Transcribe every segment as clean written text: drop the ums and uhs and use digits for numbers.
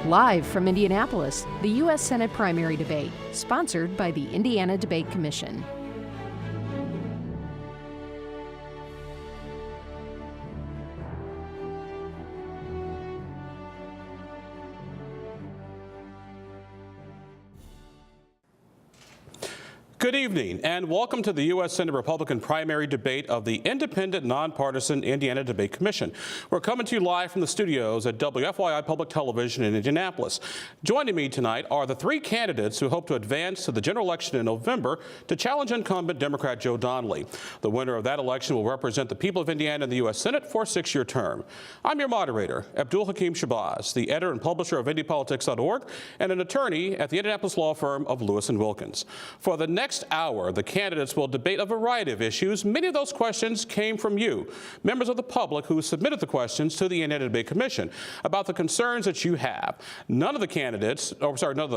Live from Indianapolis, the U.S. Senate primary debate, sponsored by the Indiana Debate Commission. Good evening and welcome to the U.S. Senate Republican primary debate of the independent, nonpartisan Indiana Debate Commission. We're coming to you live from the studios at WFYI Public Television in Indianapolis. Joining me tonight are the three candidates who hope to advance to the general election in November to challenge incumbent Democrat Joe Donnelly. The winner of that election will represent the people of Indiana in the U.S. Senate for a 6-year term. I'm your moderator, Abdul Hakim Shabazz, the editor and publisher of IndyPolitics.org and an attorney at the Indianapolis law firm of Lewis & Wilkins. For the next hour, the candidates will debate a variety of issues. Many of those questions came from you, members of the public who submitted the questions to the Indiana Debate Commission about the concerns that you have. None of the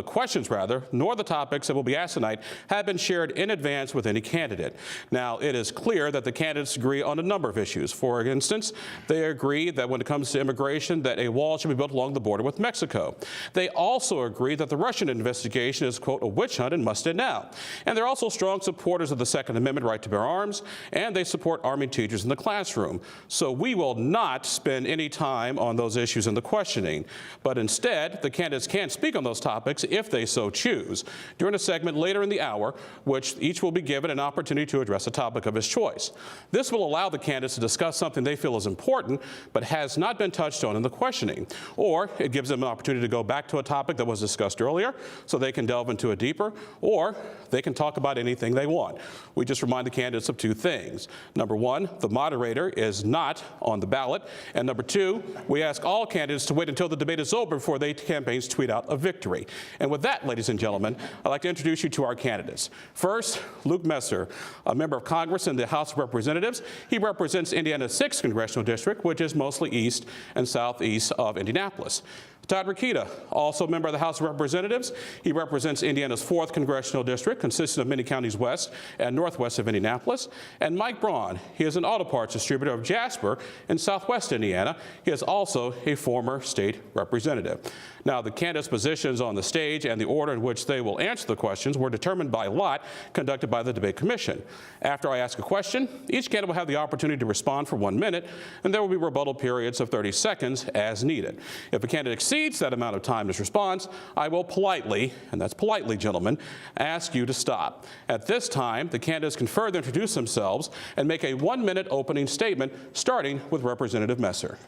questions, nor the topics that will be asked tonight have been shared in advance with any candidate. Now, it is clear that the candidates agree on a number of issues. For instance, they agree that when it comes to immigration, that a wall should be built along the border with Mexico. They also agree that the Russian investigation is, quote, a witch hunt and must end now. And they're also strong supporters of the Second Amendment right to bear arms, and they support arming teachers in the classroom. So we will not spend any time on those issues in the questioning, but instead, the candidates can speak on those topics if they so choose during a segment later in the hour, which each will be given an opportunity to address a topic of his choice. This will allow the candidates to discuss something they feel is important, but has not been touched on in the questioning, or it gives them an opportunity to go back to a topic that was discussed earlier so they can delve into it deeper, or they can talk about anything they want. We just remind the candidates of two things. Number one, the moderator is not on the ballot. And number two, we ask all candidates to wait until the debate is over before they campaigns tweet out a victory. And with that, ladies and gentlemen, I'd like to introduce you to our candidates. First, Luke Messer, a member of Congress in the House of Representatives. He represents Indiana's 6th congressional district, which is mostly east and southeast of Indianapolis. Todd Rokita, also a member of the House of Representatives. He represents Indiana's 4th congressional district, consisting of many counties west and northwest of Indianapolis. And Mike Braun, he is an auto parts distributor of Jasper in southwest Indiana. He is also a former state representative. Now, the candidates' positions on the stage and the order in which they will answer the questions were determined by lot conducted by the Debate Commission. After I ask a question, each candidate will have the opportunity to respond for 1 minute, and there will be rebuttal periods of 30 seconds as needed. If a candidate exceeds that amount of time in his response, I will politely, and that's politely, gentlemen, ask you to stop. At this time, the candidates can further introduce themselves and make a 1-minute opening statement, starting with Representative Messer.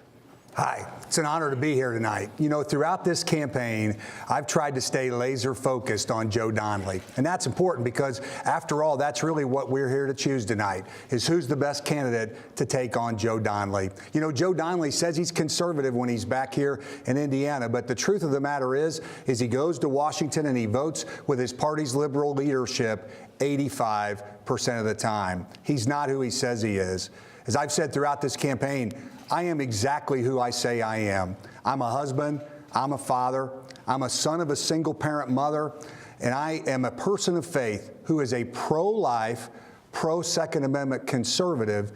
Hi, it's an honor to be here tonight. You know, throughout this campaign, I've tried to stay laser focused on Joe Donnelly. And that's important because, after all, that's really what we're here to choose tonight, is who's the best candidate to take on Joe Donnelly. You know, Joe Donnelly says he's conservative when he's back here in Indiana, but the truth of the matter is he goes to Washington and he votes with his party's liberal leadership 85% of the time. He's not who he says he is. As I've said throughout this campaign, I am exactly who I say I am. I'm a husband, I'm a father, I'm a son of a single-parent mother, and I am a person of faith who is a pro-life, pro-Second Amendment conservative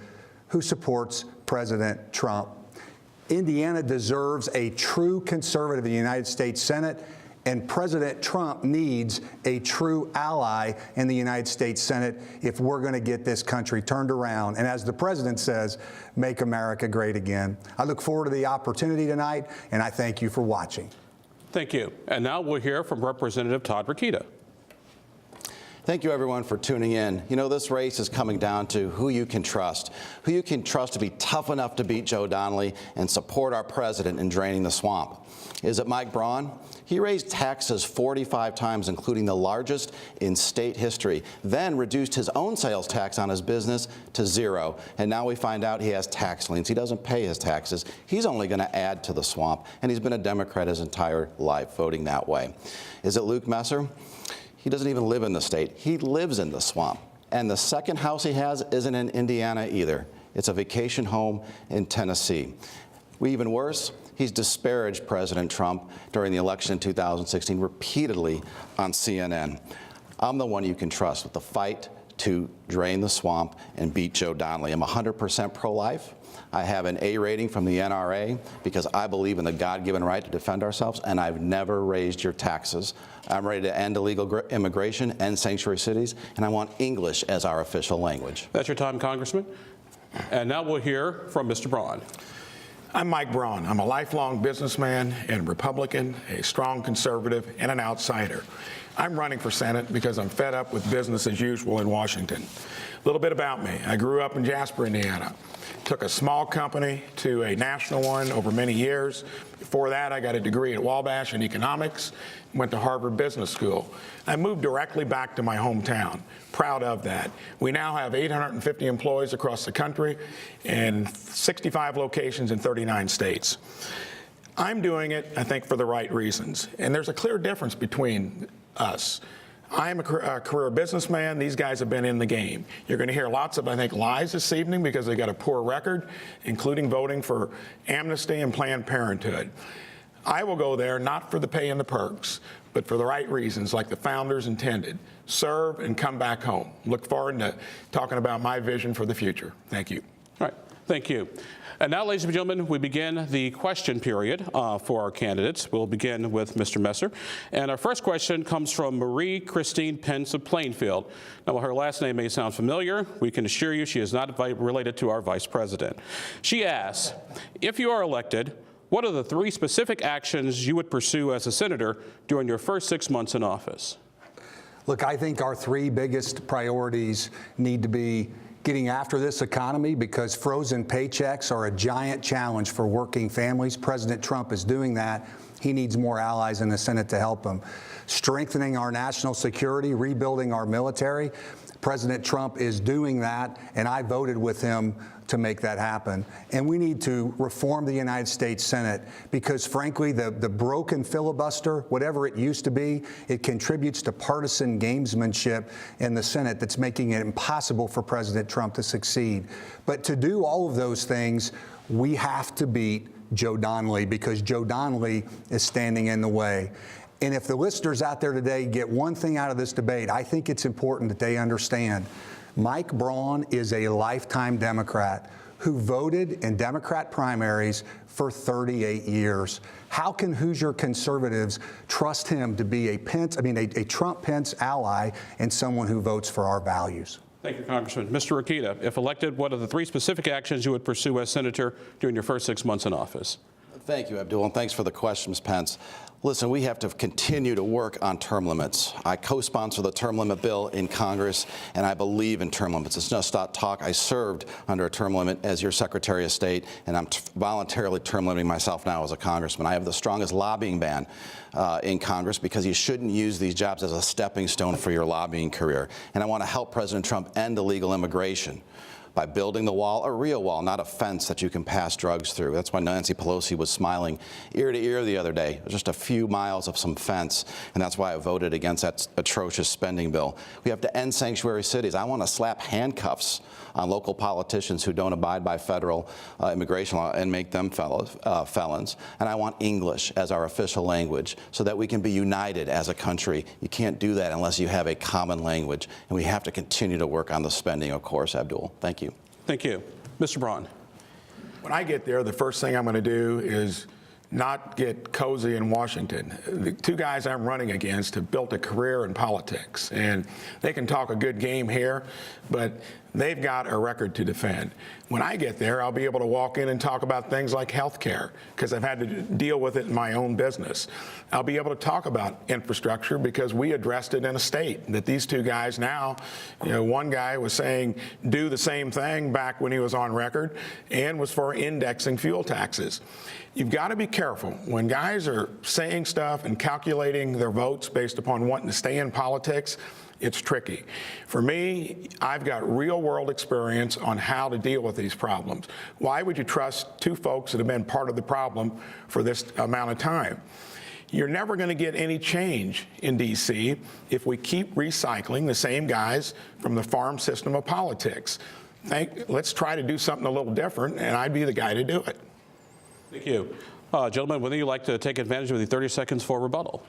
who supports President Trump. Indiana deserves a true conservative in the United States Senate, and President Trump needs a true ally in the United States Senate if we're going to get this country turned around. And as the president says, make America great again. I look forward to the opportunity tonight, and I thank you for watching. Thank you. And now we'll hear from Representative Todd Rokita. Thank you, everyone, for tuning in. You know, this race is coming down to who you can trust to be tough enough to beat Joe Donnelly and support our president in draining the swamp. Is it Mike Braun? He raised taxes 45 times, including the largest in state history, then reduced his own sales tax on his business to 0. And now we find out he has tax liens. He doesn't pay his taxes. He's only going to add to the swamp. And he's been a Democrat his entire life, voting that way. Is it Luke Messer? He doesn't even live in the state. He lives in the swamp. And the second house he has isn't in Indiana either. It's a vacation home in Tennessee. Even worse, he's disparaged President Trump during the election in 2016 repeatedly on CNN. I'm the one you can trust with the fight to drain the swamp and beat Joe Donnelly. I'm 100% pro-life. I have an A rating from the NRA because I believe in the God-given right to defend ourselves, and I've never raised your taxes. I'm ready to end illegal immigration, end sanctuary cities, and I want English as our official language. That's your time, Congressman. And now we'll hear from Mr. Braun. I'm Mike Braun. I'm a lifelong businessman and Republican, a strong conservative, and an outsider. I'm running for Senate because I'm fed up with business as usual in Washington. A little bit about me. I grew up in Jasper, Indiana. Took a small company to a national one over many years. Before that, I got a degree at Wabash in economics, went to Harvard Business School. I moved directly back to my hometown. Proud of that. We now have 850 employees across the country and 65 locations in 39 states. I'm doing it, I think, for the right reasons. And there's a clear difference between us. I'm a career businessman. These guys have been in the game. You're going to hear lots of, I think, lies this evening because they got a poor record, including voting for amnesty and Planned Parenthood. I will go there not for the pay and the perks, but for the right reasons, like the founders intended. Serve and come back home. Look forward to talking about my vision for the future. Thank you. All right. Thank you. And now, ladies and gentlemen, we begin the question period for our candidates. We'll begin with Mr. Messer. And our first question comes from Marie Christine Pence of Plainfield. Now, while her last name may sound familiar, we can assure you she is not related to our vice president. She asks, if you are elected, what are the 3 specific actions you would pursue as a senator during your first 6 months in office? Look, I think our 3 biggest priorities need to be getting after this economy because frozen paychecks are a giant challenge for working families. President Trump is doing that. He needs more allies in the Senate to help him. Strengthening our national security, rebuilding our military. President Trump is doing that, and I voted with him to make that happen. And we need to reform the United States Senate because, frankly, the broken filibuster, whatever it used to be, it contributes to partisan gamesmanship in the Senate that's making it impossible for President Trump to succeed. But to do all of those things, we have to beat Joe Donnelly because Joe Donnelly is standing in the way. And if the listeners out there today get one thing out of this debate, I think it's important that they understand Mike Braun is a lifetime Democrat who voted in Democrat primaries for 38 years. How can Hoosier conservatives trust him to be a Trump-Pence ally and someone who votes for our values? Thank you, Congressman. Mr. Rokita, if elected, what are the 3 specific actions you would pursue as senator during your first 6 months in office? Thank you, Abdul, and thanks for the question, Ms. Pence. Listen, we have to continue to work on term limits. I co-sponsor the term limit bill in Congress, and I believe in term limits. It's just not talk. I served under a term limit as your Secretary of State, and I'm voluntarily term limiting myself now as a congressman. I have the strongest lobbying ban in Congress because you shouldn't use these jobs as a stepping stone for your lobbying career. And I want to help President Trump end illegal immigration by building the wall, a real wall, not a fence that you can pass drugs through. That's why Nancy Pelosi was smiling ear to ear the other day. Just a few miles of some fence, and that's why I voted against that atrocious spending bill. We have to end sanctuary cities. I want to slap handcuffs on local politicians who don't abide by federal immigration law and make them felons. And I want English as our official language so that we can be united as a country. You can't do that unless you have a common language. And we have to continue to work on the spending, of course, Abdul. Thank you. Thank you. Mr. Braun. When I get there, the first thing I'm going to do is not get cozy in Washington. The 2 guys I'm running against have built a career in politics, and they can talk a good game here, but they've got a record to defend. When I get there, I'll be able to walk in and talk about things like health care, because I've had to deal with it in my own business. I'll be able to talk about infrastructure because we addressed it in a state that these 2 guys now, one guy was saying do the same thing back when he was on record and was for indexing fuel taxes. You've got to be careful. When guys are saying stuff and calculating their votes based upon wanting to stay in politics, it's tricky. For me, I've got real-world experience on how to deal with these problems. Why would you trust 2 folks that have been part of the problem for this amount of time? You're never going to get any change in D.C. if we keep recycling the same guys from the farm system of politics. Let's try to do something a little different, and I'd be the guy to do it. Thank you. Gentlemen, would you like to take advantage of the 30 seconds for rebuttal?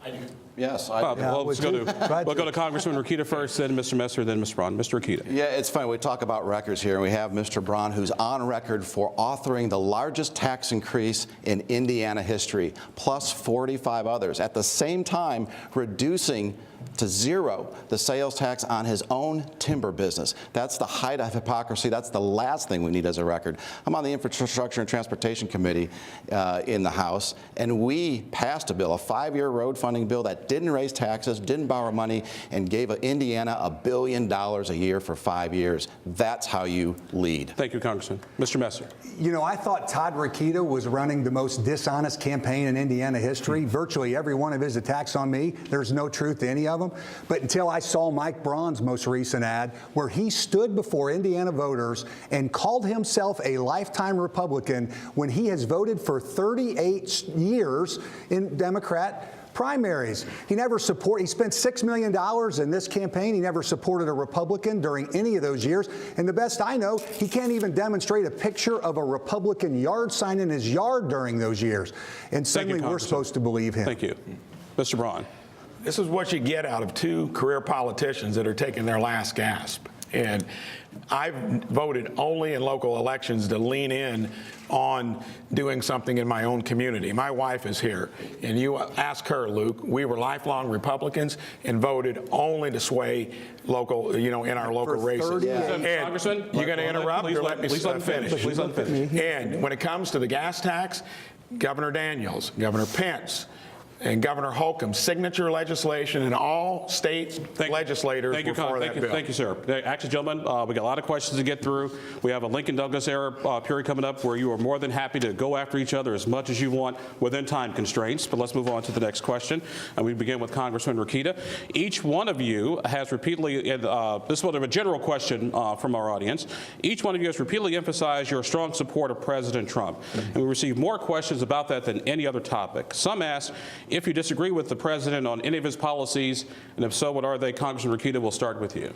I do. Yes. Well, let's go Glad we'll to. go to Congressman Rokita first, then Mr. Messer, then Mr. Braun. Mr. Rokita. Yeah, it's funny. We talk about records here, and we have Mr. Braun, who's on record for authoring the largest tax increase in Indiana history, plus 45 others. At the same time, reducing to zero the sales tax on his own timber business. That's the height of hypocrisy. That's the last thing we need as a record. I'm on the Infrastructure and Transportation Committee in the House, and we passed a bill, a 5-year road funding bill that didn't raise taxes, didn't borrow money, and gave Indiana $1 billion a year for 5 years. That's how you lead. Thank you, Congressman. Mr. Messer. You know, I thought Todd Rokita was running the most dishonest campaign in Indiana history. Virtually every one of his attacks on me, there's no truth to any of them. But until I saw Mike Braun's most recent ad, where he stood before Indiana voters and called himself a lifetime Republican when he has voted for 38 years in Democrat primaries. He spent $6 million in this campaign. He never supported a Republican during any of those years. And the best I know, he can't even demonstrate a picture of a Republican yard sign in his yard during those years. And suddenly we're supposed to believe him. Thank you. Mr. Braun. This is what you get out of two career politicians that are taking their last gasp. And I've voted only in local elections to lean in on doing something in my own community. My wife is here, and you ask her, Luke. We were lifelong Republicans and voted only to sway local, in our local races. And Congressman, you're going to interrupt or let me finish? Please let me finish. And when it comes to the gas tax, Governor Daniels, Governor Pence, and Governor Holcomb's signature legislation, and all state legislators were for that bill. Thank you, sir. Actually, gentlemen, we got a lot of questions to get through. We have a Lincoln Douglas era period coming up where you are more than happy to go after each other as much as you want within time constraints. But let's move on to the next question. And we begin with Congressman Rokita. Each one of you has repeatedly, this is a general question from our audience. Each one of you has repeatedly emphasized your strong support of President Trump. And we receive more questions about that than any other topic. Some ask, if you disagree with the president on any of his policies, and if so, what are they? Congressman Rokita, we'll start with you.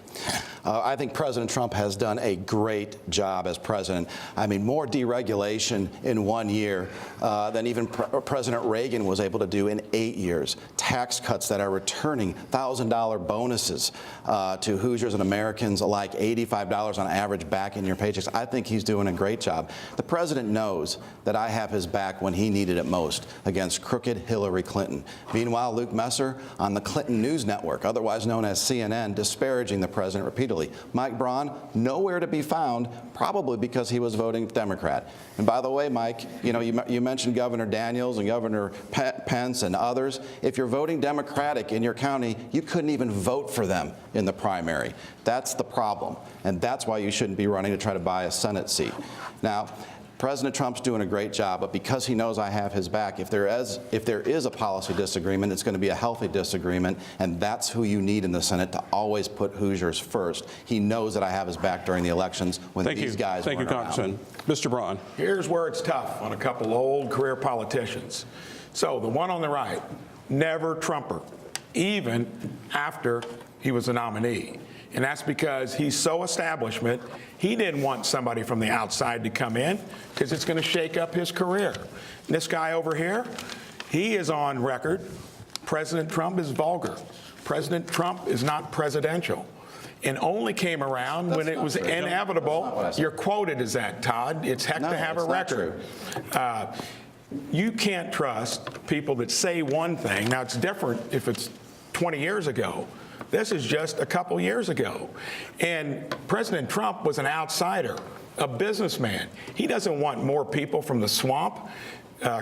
I think President Trump has done a great job as president. I mean, more deregulation in 1 year than even President Reagan was able to do in 8 years. Tax cuts that are returning $1,000 bonuses to Hoosiers and Americans alike, $85 on average back in your paychecks. I think he's doing a great job. The president knows that I have his back when he needed it most against crooked Hillary Clinton. Meanwhile, Luke Messer on the Clinton News Network, otherwise known as CNN, disparaging the president repeatedly. Mike Braun, nowhere to be found, probably because he was voting Democrat. And by the way, Mike, you mentioned Governor Daniels and Governor Pence and others. If you're voting Democratic in your county, you couldn't even vote for them in the primary. That's the problem. And that's why you shouldn't be running to try to buy a Senate seat. Now, President Trump's doing a great job, but because he knows I have his back, if there is a policy disagreement, it's going to be a healthy disagreement, and that's who you need in the Senate to always put Hoosiers first. He knows that I have his back during the elections when these guys weren't around. Thank you, Congressman. Mr. Braun. Here's where it's tough on a couple old career politicians. So the one on the right, never Trumper, even after he was a nominee. And that's because he's so establishment, he didn't want somebody from the outside to come in because it's going to shake up his career. And this guy over here, he is on record. President Trump is vulgar. President Trump is not presidential. And only came around when it was inevitable. You're quoted as that, Todd. It's heck to have a record. You can't trust people that say one thing. Now, it's different if it's 20 years ago. This is just a couple years ago. And President Trump was an outsider, a businessman. He doesn't want more people from the swamp,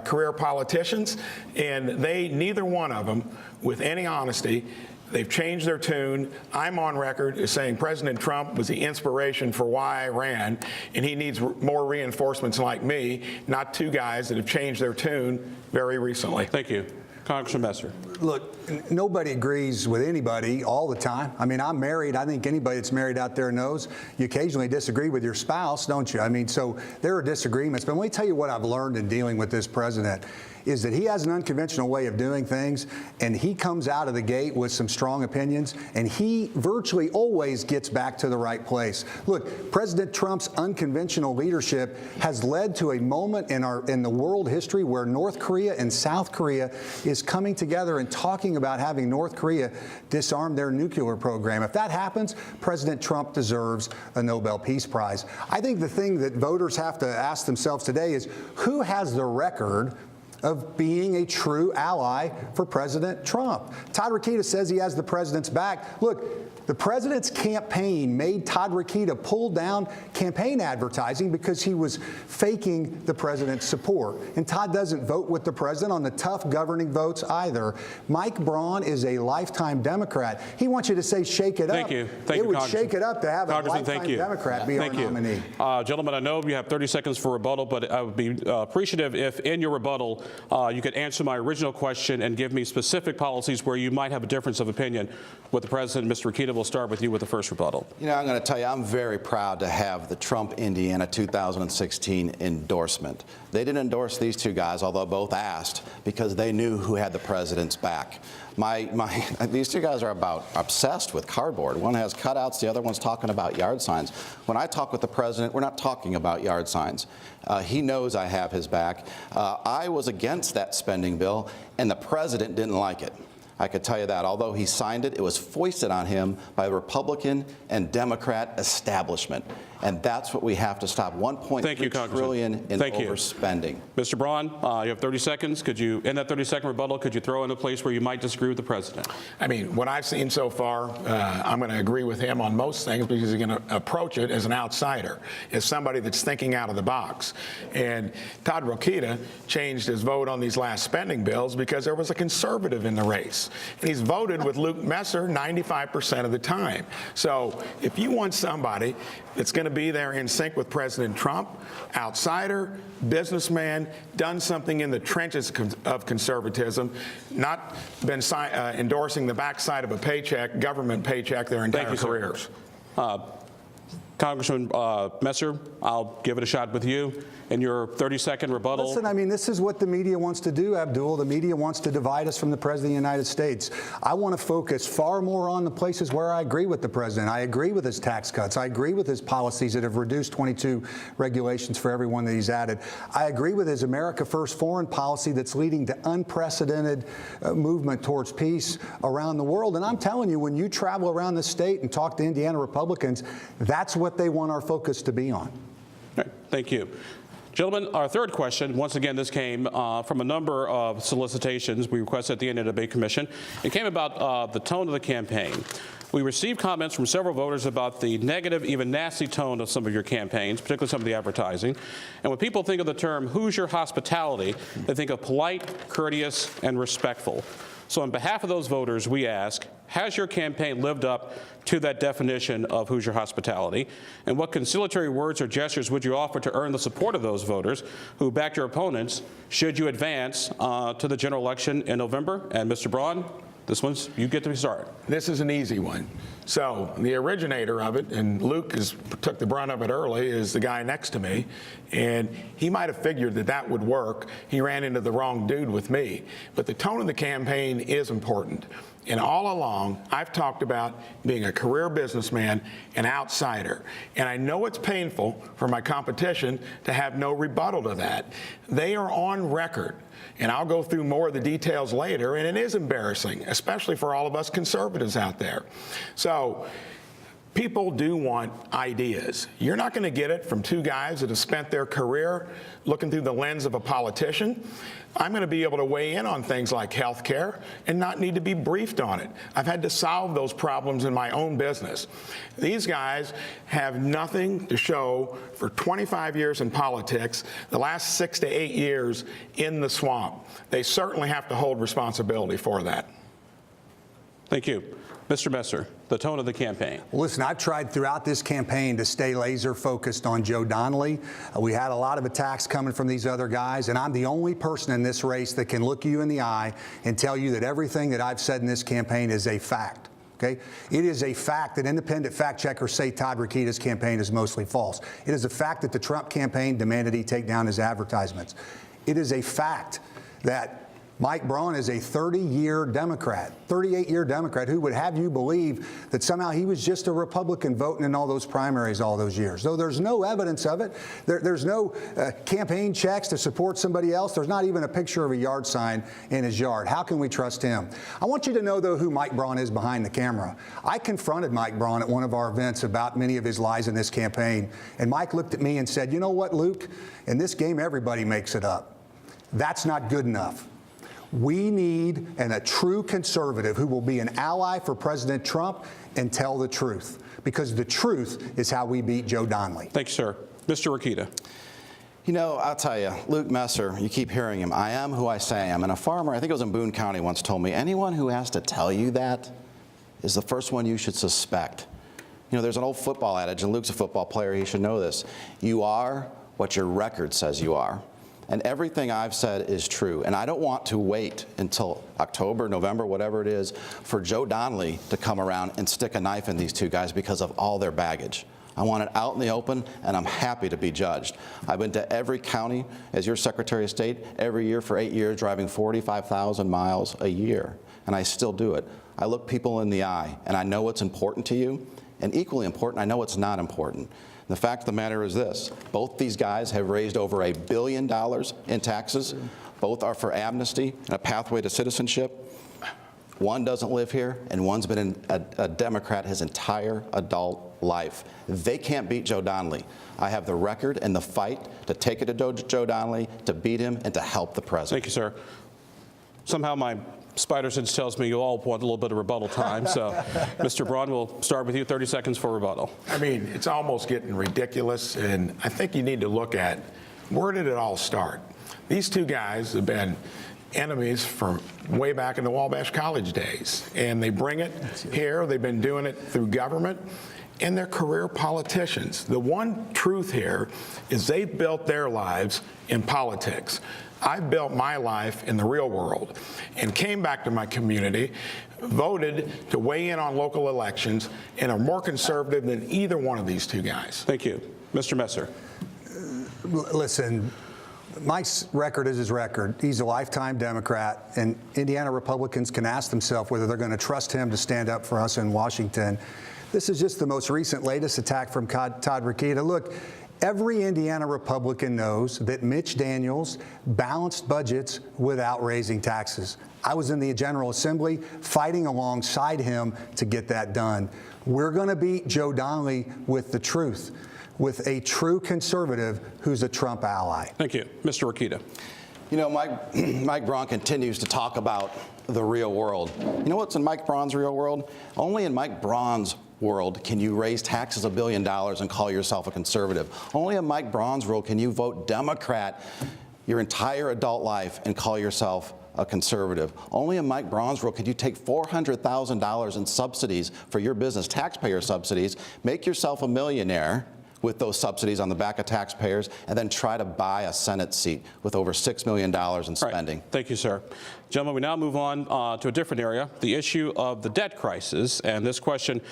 career politicians, and neither one of them, with any honesty, they've changed their tune. I'm on record as saying President Trump was the inspiration for why I ran, and he needs more reinforcements like me, not two guys that have changed their tune very recently. Thank you. Congressman Messer. Look, nobody agrees with anybody all the time. I mean, I'm married. I think anybody that's married out there knows you occasionally disagree with your spouse, don't you? I mean, so there are disagreements. But let me tell you what I've learned in dealing with this president. is that he has an unconventional way of doing things, and he comes out of the gate with some strong opinions, and he virtually always gets back to the right place. Look, President Trump's unconventional leadership has led to a moment in the world history where North Korea and South Korea is coming together and talking about having North Korea disarm their nuclear program. If that happens, President Trump deserves a Nobel Peace Prize. I think the thing that voters have to ask themselves today is who has the record of being a true ally for President Trump? Todd Rokita says he has the president's back. Look, the president's campaign made Todd Rokita pull down campaign advertising because he was faking the president's support. And Todd doesn't vote with the president on the tough governing votes either. Mike Braun is a lifetime Democrat. He wants you to say shake it up. Thank you. Thank it you, would shake it up to have a lifetime Democrat be our nominee. Gentlemen, I know you have 30 seconds for rebuttal, but I would be appreciative if in your rebuttal you could answer my original question and give me specific policies where you might have a difference of opinion with the president. Mr. Rokita, we'll start with you with the first rebuttal. You know, I'm going to tell you, I'm very proud to have the Trump Indiana 2016 endorsement. They didn't endorse these two guys, although both asked, because they knew who had the president's back. These two guys are about obsessed with cardboard. One has cutouts, the other one's talking about yard signs. When I talk with the president, we're not talking about yard signs. He knows I have his back. I was against that spending bill, and the president didn't like it. I could tell you that. Although he signed it, it was foisted on him by the Republican and Democrat establishment. And that's what we have to stop. $1.3 trillion in overspending. Mr. Braun, you have 30 seconds. Could you, in that 30-second rebuttal, could you throw in a place where you might disagree with the president? I mean, what I've seen so far, I'm going to agree with him on most things because he's going to approach it as an outsider, as somebody that's thinking out of the box. And Todd Rokita changed his vote on these last spending bills because there was a conservative in the race. And he's voted with Luke Messer 95% of the time. So if you want somebody that's going to be there in sync with President Trump, outsider, businessman, done something in the trenches of conservatism, not been endorsing the backside of a paycheck, government paycheck their entire careers. Congressman Messer, I'll give it a shot with you. In your 30-second rebuttal. Listen, I mean, this is what the media wants to do, Abdul. The media wants to divide us from the President of the United States. I want to focus far more on the places where I agree with the President. I agree with his tax cuts. I agree with his policies that have reduced 22 regulations for everyone that he's added. I agree with his America First foreign policy that's leading to unprecedented movement towards peace around the world. And I'm telling you, when you travel around the state and talk to Indiana Republicans, that's what they want our focus to be on. All right, thank you. Gentlemen, our third question, once again, this came from a number of solicitations we requested at the Indiana Debate Commission. It came about the tone of the campaign. We received comments from several voters about the negative, even nasty tone of some of your campaigns, particularly some of the advertising. And when people think of the term Hoosier hospitality, they think of polite, courteous, and respectful. So on behalf of those voters, we ask, has your campaign lived up to that definition of Hoosier hospitality? And what conciliatory words or gestures would you offer to earn the support of those voters who backed your opponents should you advance to the general election in November? And Mr. Braun, this one's, you get to start. This is an easy one. So the originator of it, and Luke took the brunt of it early, is the guy next to me. And he might have figured that that would work. He ran into the wrong dude with me. But the tone of the campaign is important. And all along, I've talked about being a career businessman, an outsider. And I know it's painful for my competition to have no rebuttal to that. They are on record. And I'll go through more of the details later, and it is embarrassing, especially for all of us conservatives out there. So people do want ideas. You're not going to get it from two guys that have spent their career looking through the lens of a politician. I'm going to be able to weigh in on things like health care and not need to be briefed on it. I've had to solve those problems in my own business. These guys have nothing to show for 25 years in politics, the last 6 to 8 years in the swamp. They certainly have to hold responsibility for that. Thank you. Mr. Messer, the tone of the campaign. Well, listen, I've tried throughout this campaign to stay laser focused on Joe Donnelly. We had a lot of attacks coming from these other guys, and I'm the only person in this race that can look you in the eye and tell you that everything that I've said in this campaign is a fact. Okay? It is a fact that independent fact checkers say Todd Rokita's campaign is mostly false. It is a fact that the Trump campaign demanded he take down his advertisements. It is a fact that Mike Braun is a 30-year Democrat, 38-year Democrat who would have you believe that somehow he was just a Republican voting in all those primaries all those years. Though there's no evidence of it. There's no campaign checks to support somebody else. There's not even a picture of a yard sign in his yard. How can we trust him? I want you to know, though, who Mike Braun is behind the camera. I confronted Mike Braun at one of our events about many of his lies in this campaign. And Mike looked at me and said, you know what, Luke? In this game, everybody makes it up. That's not good enough. We need a true conservative who will be an ally for President Trump and tell the truth, because the truth is how we beat Joe Donnelly. Thank you, sir. Mr. Rokita. You know, I'll tell you, Luke Messer, you keep hearing him, I am who I say I am. And a farmer, I think it was in Boone County, once told me, anyone who has to tell you that is the first one you should suspect. You know, there's an old football adage, and Luke's a football player, he should know this. You are what your record says you are. And everything I've said is true. And I don't want to wait until October, November, whatever it is, for Joe Donnelly to come around and stick a knife in these two guys because of all their baggage. I want it out in the open, and I'm happy to be judged. I've been to every county as your Secretary of State every year for 8 years, driving 45,000 miles a year, and I still do it. I look people in the eye, and I know what's important to you, and equally important, I know what's not important. The fact of the matter is this: both these guys have raised over $1 billion in taxes. Both are for amnesty and a pathway to citizenship. One doesn't live here, and one's been a Democrat his entire adult life. They can't beat Joe Donnelly. I have the record and the fight to take it to Joe Donnelly, to beat him, and to help the president. Thank you, sir. Somehow my spider sense tells me you all want a little bit of rebuttal time. So, Mr. Braun, we'll start with you. 30 seconds for rebuttal. I mean, it's almost getting ridiculous, and I think you need to look at where did it all start. These two guys have been enemies from way back in the Wabash College days, and they bring it here. They've been doing it through government, and they're career politicians. The one truth here is they built their lives in politics. I built my life in the real world and came back to my community, voted to weigh in on local elections, and are more conservative than either one of these two guys. Thank you. Mr. Messer. Listen, Mike's record is his record. He's a lifetime Democrat, and Indiana Republicans can ask themselves whether they're going to trust him to stand up for us in Washington. This is just the most recent, latest attack from Todd Rokita. Look, every Indiana Republican knows that Mitch Daniels balanced budgets without raising taxes. I was in the General Assembly fighting alongside him to get that done. We're going to beat Joe Donnelly with the truth, with a true conservative who's a Trump ally. Thank you. Mr. Rokita. You know, Mike Braun continues to talk about the real world. You know what's in Mike Braun's real world? Only in Mike Braun's world can you raise taxes $1 billion and call yourself a conservative. Only in Mike Braun's world can you vote Democrat your entire adult life and call yourself a conservative. Only in Mike Braun's world could you take $400,000 in subsidies for your business, taxpayer subsidies, make yourself a millionaire with those subsidies on the back of taxpayers, and then try to buy a Senate seat with over $6 million in spending. Right. Thank you, sir. Gentlemen, we now move on to a different area, the issue of the debt crisis. And this question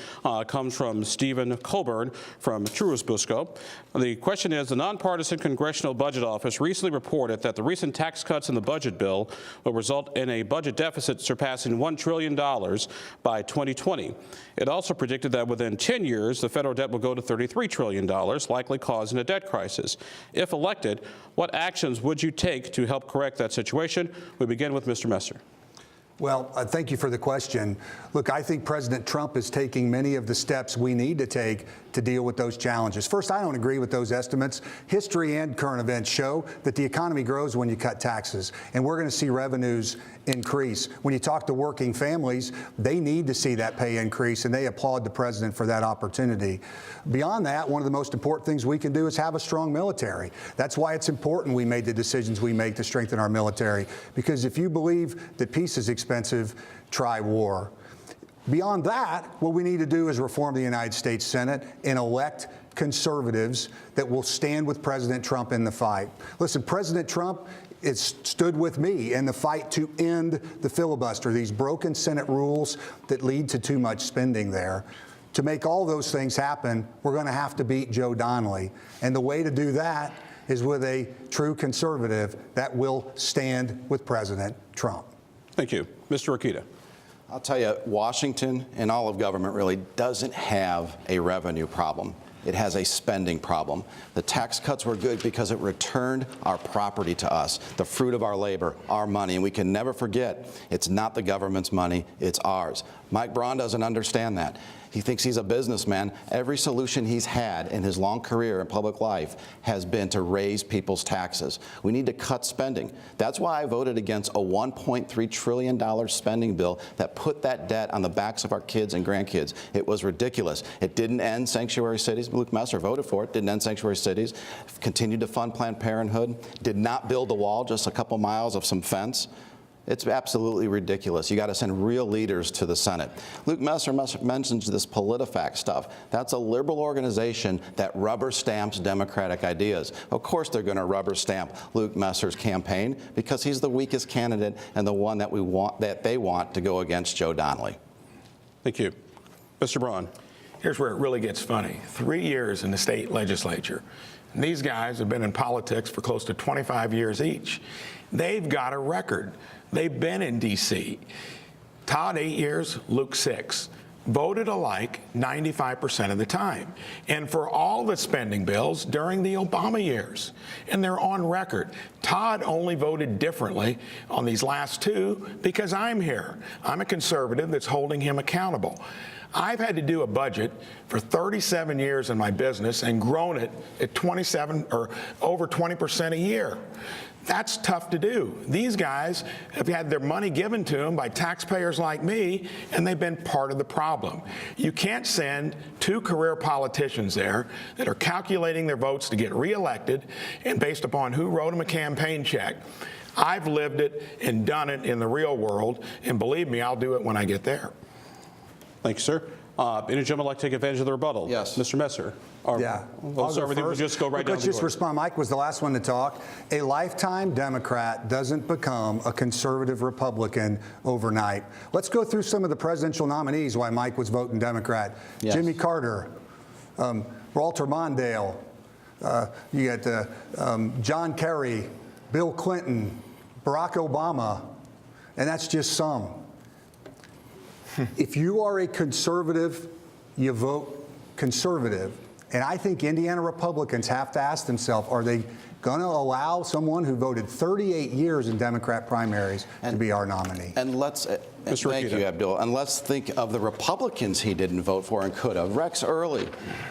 comes from Stephen Colburn from Churubusco. The question is, the nonpartisan Congressional Budget Office recently reported that the recent tax cuts in the budget bill will result in a budget deficit surpassing $1 trillion by 2020. It also predicted that within 10 years, the federal debt will go to $33 trillion, likely causing a debt crisis. If elected, what actions would you take to help correct that situation? We begin with Mr. Messer. Well, thank you for the question. Look, I think President Trump is taking many of the steps we need to take to deal with those challenges. First, I don't agree with those estimates. History and current events show that the economy grows when you cut taxes, and we're going to see revenues increase. When you talk to working families, they need to see that pay increase, and they applaud the president for that opportunity. Beyond that, one of the most important things we can do is have a strong military. That's why it's important we made the decisions we make to strengthen our military, because if you believe that peace is expensive, try war. Beyond that, what we need to do is reform the United States Senate and elect conservatives that will stand with President Trump in the fight. Listen, President Trump stood with me in the fight to end the filibuster, these broken Senate rules that lead to too much spending there. To make all those things happen, we're going to have to beat Joe Donnelly. And the way to do that is with a true conservative that will stand with President Trump. Thank you. Mr. Rokita. I'll tell you, Washington and all of government really doesn't have a revenue problem. It has a spending problem. The tax cuts were good because it returned our property to us, the fruit of our labor, our money. And we can never forget, it's not the government's money, it's ours. Mike Braun doesn't understand that. He thinks he's a businessman. Every solution he's had in his long career in public life has been to raise people's taxes. We need to cut spending. That's why I voted against a $1.3 trillion spending bill that put that debt on the backs of our kids and grandkids. It was ridiculous. It didn't end sanctuary cities. Luke Messer voted for it. Didn't end sanctuary cities. Continued to fund Planned Parenthood. Did not build the wall, just a couple miles of some fence. It's absolutely ridiculous. You got to send real leaders to the Senate. Luke Messer mentions this PolitiFact stuff. That's a liberal organization that rubber stamps Democratic ideas. Of course they're going to rubber stamp Luke Messer's campaign because he's the weakest candidate and the one that they want to go against Joe Donnelly. Thank you. Mr. Braun. Here's where it really gets funny. 3 years in the state legislature. And these guys have been in politics for close to 25 years each. They've got a record. They've been in D.C. Todd 8 years, Luke 6. Voted alike 95% of the time. And for all the spending bills during the Obama years. And they're on record. Todd only voted differently on these last two because I'm here. I'm a conservative that's holding him accountable. I've had to do a budget for 37 years in my business and grown it at 27 or over 20% a year. That's tough to do. These guys have had their money given to them by taxpayers like me, and they've been part of the problem. You can't send two career politicians there that are calculating their votes to get reelected and based upon who wrote them a campaign check. I've lived it and done it in the real world, and believe me, I'll do it when I get there. Thank you, sir. Any gentleman like to take advantage of the rebuttal? Yes. Mr. Messer. Yeah. Let's start with you. We'll just go right down Let's the just order. respond. Mike was the last one to talk. A lifetime Democrat doesn't become a conservative Republican overnight. Let's go through some of the presidential nominees why Mike was voting Democrat. Yes. Jimmy Carter, Walter Mondale, you got John Kerry, Bill Clinton, Barack Obama, and that's just some. If you are a conservative, you vote conservative. And I think Indiana Republicans have to ask themselves, are they going to allow someone who voted 38 years in Democrat primaries to be our nominee? And let's, thank you, Abdul. And let's think of the Republicans he didn't vote for and could have. Rex Early,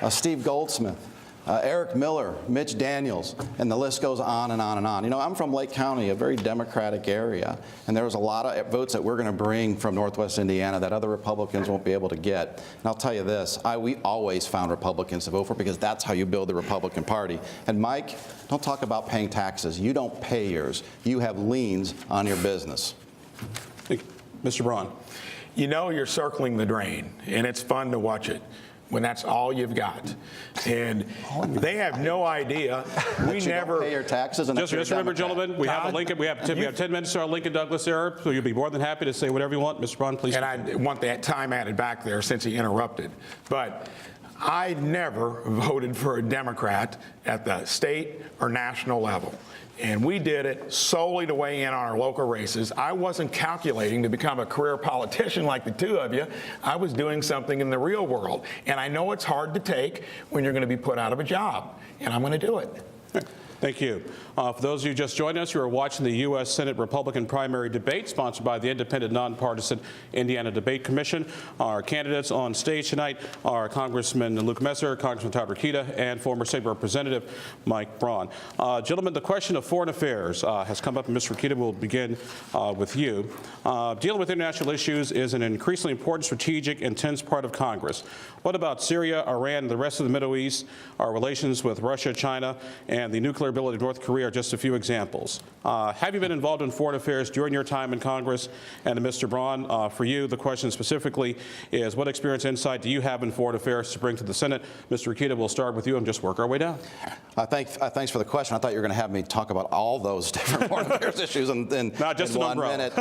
Steve Goldsmith, Eric Miller, Mitch Daniels, and the list goes on and on and on. You know, I'm from Lake County, a very Democratic area, and there was a lot of votes that we're going to bring from Northwest Indiana that other Republicans won't be able to get. And I'll tell you this, we always found Republicans to vote for because that's how you build the Republican Party. And Mike, don't talk about paying taxes. You don't pay yours. You have liens on your business. Mr. Braun. You know you're circling the drain, and it's fun to watch it when that's all you've got. And they have no idea. We never pay your taxes. And just remember, gentlemen, we have 10 minutes to our Lincoln Douglas era, so you'll be more than happy to say whatever you want. Mr. Braun, please. And I want that time added back there since he interrupted. But I never voted for a Democrat at the state or national level. And we did it solely to weigh in on our local races. I wasn't calculating to become a career politician like the two of you. I was doing something in the real world. And I know it's hard to take when you're going to be put out of a job. And I'm going to do it. Thank you. For those of you just joining us, you are watching the U.S. Senate Republican primary debate sponsored by the independent, nonpartisan Indiana Debate Commission. Our candidates on stage tonight are Congressman Luke Messer, Congressman Todd Rokita, and former state representative Mike Braun. Gentlemen, the question of foreign affairs has come up, and Mr. Rokita will begin with you. Dealing with international issues is an increasingly important strategic and tense part of Congress. What about Syria, Iran, and the rest of the Middle East? Our relations with Russia, China, and the nuclear ability of North Korea are just a few examples. Have you been involved in foreign affairs during your time in Congress? And to Mr. Braun, for you, the question specifically is, what experience and insight do you have in foreign affairs to bring to the Senate? Mr. Rokita, we'll start with you and just work our way down. Thanks for the question. I thought you were going to have me talk about all those different foreign affairs issues in 1 minute.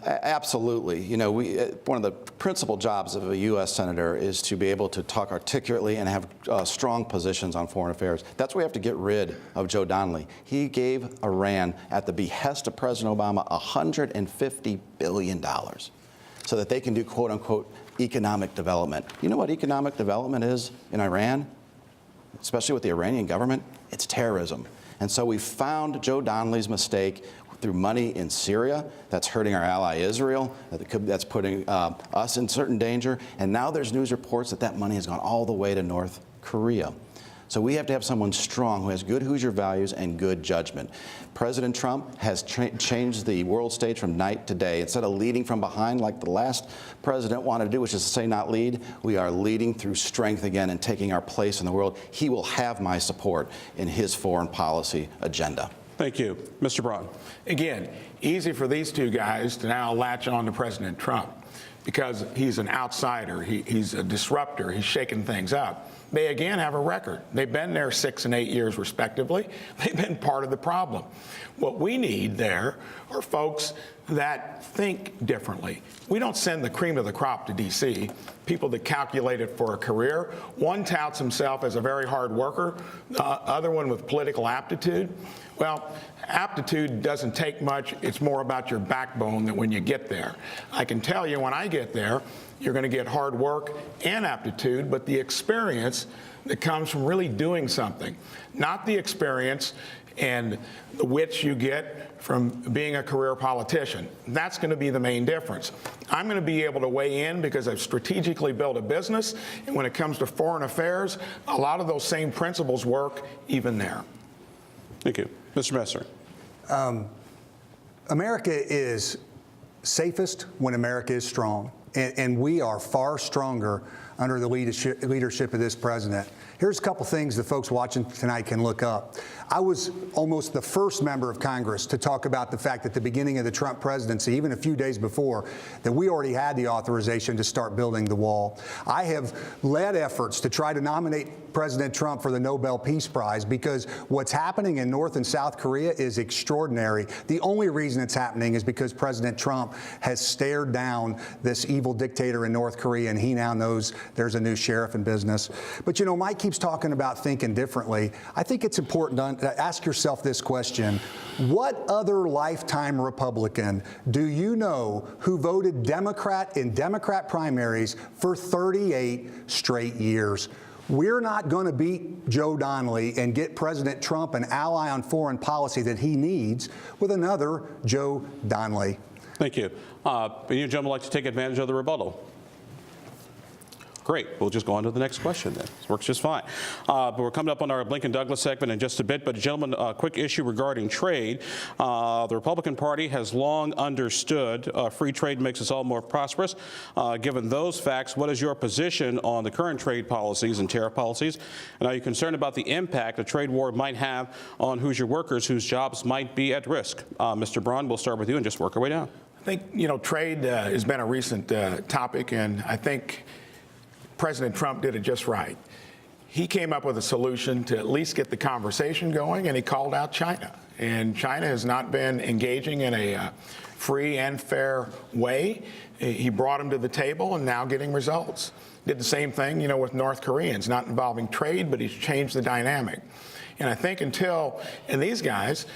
Absolutely. You know, one of the principal jobs of a U.S. Senator is to be able to talk articulately and have strong positions on foreign affairs. That's where we have to get rid of Joe Donnelly. He gave Iran, at the behest of President Obama, $150 billion so that they can do, quote unquote, economic development. You know what economic development is in Iran, especially with the Iranian government? It's terrorism. And so we found Joe Donnelly's mistake through money in Syria. That's hurting our ally Israel. That's putting us in certain danger. And now there's news reports that that money has gone all the way to North Korea. So we have to have someone strong who has good Hoosier values and good judgment. President Trump has changed the world stage from night to day. Instead of leading from behind like the last president wanted to do, which is to say not lead, we are leading through strength again and taking our place in the world. He will have my support in his foreign policy agenda. Thank you. Mr. Braun. Again, easy for these two guys to now latch on to President Trump because he's an outsider. He's a disruptor. He's shaking things up. They again have a record. They've been there 6 and 8 years respectively. They've been part of the problem. What we need there are folks that think differently. We don't send the cream of the crop to D.C., people that calculate it for a career. One touts himself as a very hard worker, the other one with political aptitude. Well, aptitude doesn't take much. It's more about your backbone than when you get there. I can tell you when I get there, you're going to get hard work and aptitude, but the experience that comes from really doing something, not the experience and the wits you get from being a career politician. That's going to be the main difference. I'm going to be able to weigh in because I've strategically built a business, and when it comes to foreign affairs, a lot of those same principles work even there. Thank you. Mr. Messer. America is safest when America is strong, and we are far stronger under the leadership of this president. Here's a couple things the folks watching tonight can look up. I was almost the first member of Congress to talk about the fact at the beginning of the Trump presidency, even a few days before, that we already had the authorization to start building the wall. I have led efforts to try to nominate President Trump for the Nobel Peace Prize because what's happening in North and South Korea is extraordinary. The only reason it's happening is because President Trump has stared down this evil dictator in North Korea, and he now knows there's a new sheriff in business. But, you know, Mike keeps talking about thinking differently. I think it's important to ask yourself this question. What other lifetime Republican do you know who voted Democrat in Democrat primaries for 38 straight years? We're not going to beat Joe Donnelly and get President Trump an ally on foreign policy that he needs with another Joe Donnelly. Thank you. You gentlemen like to take advantage of the rebuttal? Great. We'll just go on to the next question then. This works just fine. But we're coming up on our Blinken Douglas segment in just a bit. But, gentlemen, a quick issue regarding trade. The Republican Party has long understood free trade makes us all more prosperous. Given those facts, what is your position on the current trade policies and tariff policies? And are you concerned about the impact a trade war might have on Hoosier workers whose jobs might be at risk? Mr. Braun, we'll start with you and just work our way down. I think, you know, trade has been a recent topic, and I think President Trump did it just right. He came up with a solution to at least get the conversation going, and he called out China. And China has not been engaging in a free and fair way. He brought them to the table and now getting results. Did the same thing, you know, with North Koreans, not involving trade, but he's changed the dynamic. And I think and these guys,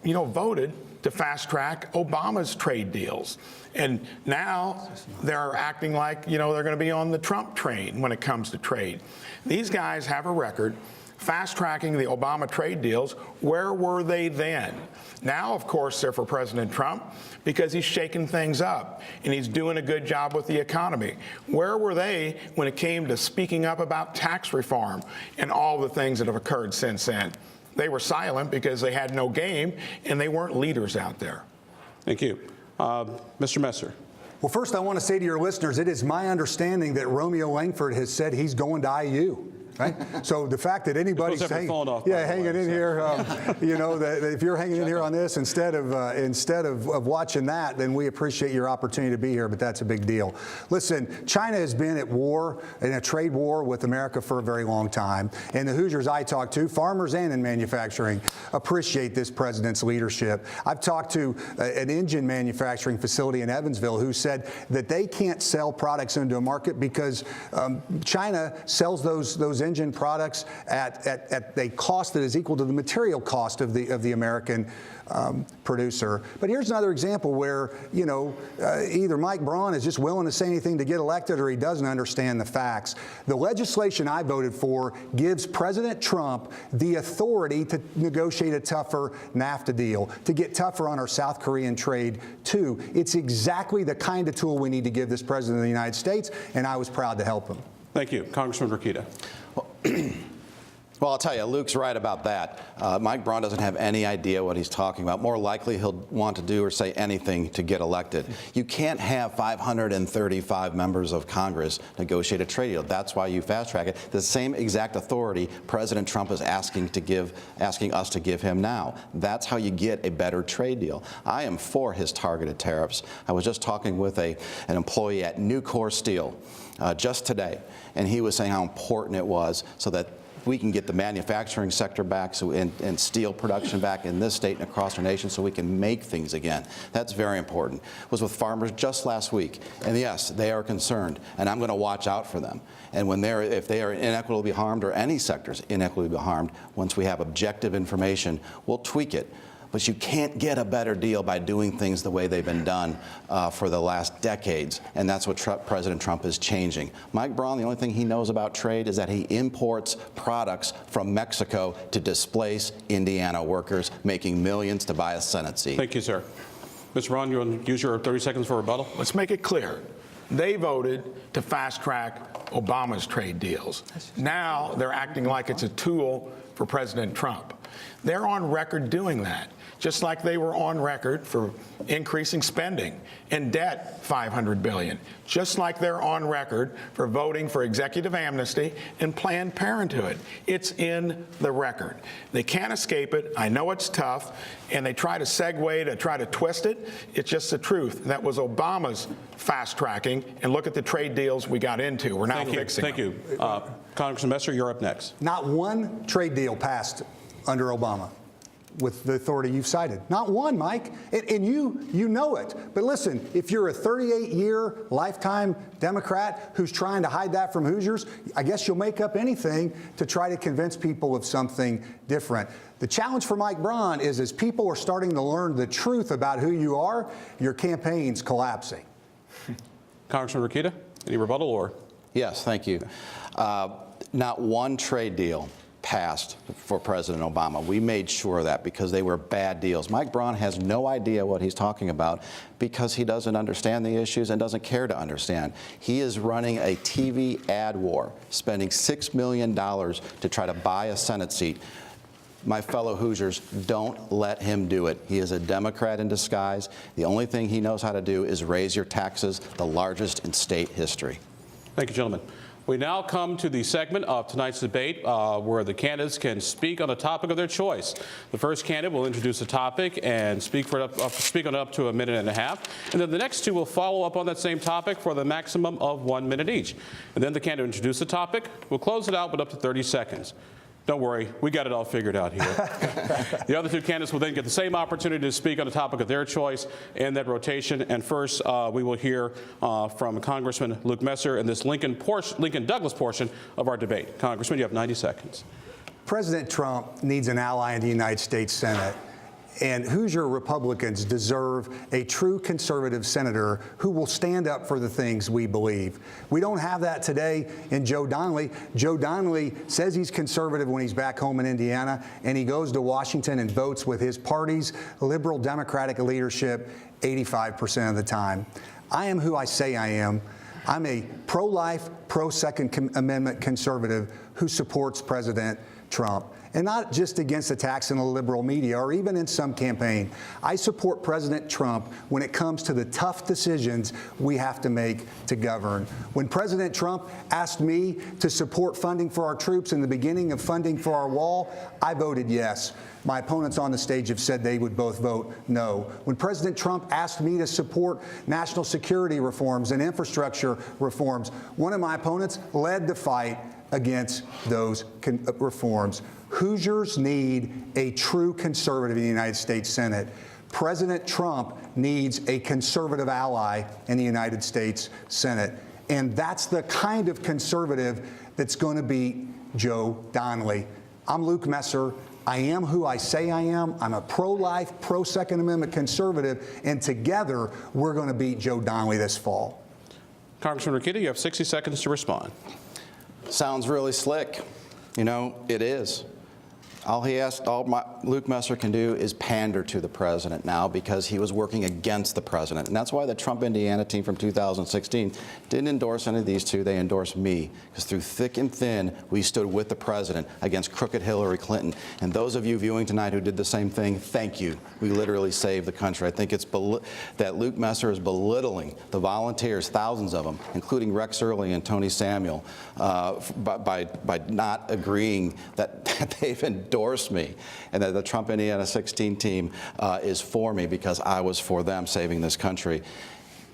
you know, voted to fast track Obama's trade deals. And now they're acting like, you know, they're going to be on the Trump train when it comes to trade. These guys have a record fast tracking the Obama trade deals. Where were they then? Now, of course, they're for President Trump because he's shaking things up and he's doing a good job with the economy. Where were they when it came to speaking up about tax reform and all the things that have occurred since then? They were silent because they had no game and they weren't leaders out there. Thank you. Mr. Messer. Well, first, I want to say to your listeners, it is my understanding that Romeo Langford has said he's going to IU. Right? So the fact that anybody's hanging in here, you know, that if you're hanging in here on this instead of watching that, then we appreciate your opportunity to be here. But that's a big deal. Listen, China has been at war, in a trade war with America for a very long time. And the Hoosiers I talk to, farmers and in manufacturing, appreciate this president's leadership. I've talked to an engine manufacturing facility in Evansville who said that they can't sell products into a market because China sells those engine products at a cost that is equal to the material cost of the American producer. But here's another example where, you know, either Mike Braun is just willing to say anything to get elected or he doesn't understand the facts. The legislation I voted for gives President Trump the authority to negotiate a tougher NAFTA deal, to get tougher on our South Korean trade, too. It's exactly the kind of tool we need to give this President of the United States, and I was proud to help him. Thank you. Congressman Rokita. Well, I'll tell you, Luke's right about that. Mike Braun doesn't have any idea what he's talking about. More likely, he'll want to do or say anything to get elected. You can't have 535 members of Congress negotiate a trade deal. That's why you fast-track it. The same exact authority President Trump is asking us to give him now. That's how you get a better trade deal. I am for his targeted tariffs. I was just talking with an employee at Nucor Steel just today, and he was saying how important it was so that we can get the manufacturing sector back and steel production back in this state and across our nation so we can make things again. That's very important. I was with farmers just last week, and yes, they are concerned, and I'm going to watch out for them. And if they are inequitably harmed, or any sectors inequitably harmed, once we have objective information, we'll tweak it. But you can't get a better deal by doing things the way they've been done for the last decades, and that's what President Trump is changing. Mike Braun, the only thing he knows about trade is that he imports products from Mexico to displace Indiana workers, making millions to buy a Senate seat. Thank you, sir. Mr. Braun, you want to use your 30 seconds for rebuttal? Let's make it clear. They voted to fast-track Obama's trade deals. Now they're acting like it's a tool for President Trump. They're on record doing that, just like they were on record for increasing spending and debt $500 billion, just like they're on record for voting for executive amnesty and Planned Parenthood. It's in the record. They can't escape it. I know it's tough, and they try to segue to try to twist it. It's just the truth. That was Obama's fast-tracking, and look at the trade deals we got into. We're now fixing them. Thank you. Congressman Messer, you're up next. Not one trade deal passed under Obama with the authority you've cited. Not one, Mike. And you know it. But listen, if you're a 38-year lifetime Democrat who's trying to hide that from Hoosiers, I guess you'll make up anything to try to convince people of something different. The challenge for Mike Braun is as people are starting to learn the truth about who you are, your campaign's collapsing. Congressman Rokita, any rebuttal or? Yes, thank you. Not one trade deal passed for President Obama. We made sure of that because they were bad deals. Mike Braun has no idea what he's talking about because he doesn't understand the issues and doesn't care to understand. He is running a TV ad war, spending $6 million to try to buy a Senate seat. My fellow Hoosiers, don't let him do it. He is a Democrat in disguise. The only thing he knows how to do is raise your taxes, the largest in state history. Thank you, gentlemen. We now come to the segment of tonight's debate where the candidates can speak on a topic of their choice. The first candidate will introduce a topic and speak on it up to a minute and a half. And then the next two will follow up on that same topic for the maximum of 1 minute each. And then the candidate will introduce the topic. We'll close it out with up to 30 seconds. Don't worry, we got it all figured out here. The other two candidates will then get the same opportunity to speak on a topic of their choice in that rotation. And first, we will hear from Congressman Luke Messer in this Lincoln Douglas portion of our debate. Congressman, you have 90 seconds. President Trump needs an ally in the United States Senate. And Hoosier Republicans deserve a true conservative senator who will stand up for the things we believe. We don't have that today in Joe Donnelly. Joe Donnelly says he's conservative when he's back home in Indiana, and he goes to Washington and votes with his party's liberal Democratic leadership 85% of the time. I am who I say I am. I'm a pro-life, pro-Second Amendment conservative who supports President Trump. And not just against attacks in the liberal media or even in some campaign. I support President Trump when it comes to the tough decisions we have to make to govern. When President Trump asked me to support funding for our troops in the beginning of funding for our wall, I voted yes. My opponents on the stage have said they would both vote no. When President Trump asked me to support national security reforms and infrastructure reforms, one of my opponents led the fight against those reforms. Hoosiers need a true conservative in the United States Senate. President Trump needs a conservative ally in the United States Senate. And that's the kind of conservative that's going to beat Joe Donnelly. I'm Luke Messer. I am who I say I am. I'm a pro-life, pro-Second Amendment conservative, and together we're going to beat Joe Donnelly this fall. Congressman Rokita, you have 60 seconds to respond. Sounds really slick. You know, it is. All Luke Messer can do is pander to the president now because he was working against the president. And that's why the Trump Indiana team from 2016 didn't endorse any of these two. They endorsed me because through thick and thin, we stood with the president against crooked Hillary Clinton. And those of you viewing tonight who did the same thing, thank you. We literally saved the country. I think it's that Luke Messer is belittling the volunteers, thousands of them, including Rex Early and Tony Samuel, by not agreeing that they've endorsed me and that the Trump Indiana 16 team is for me because I was for them saving this country.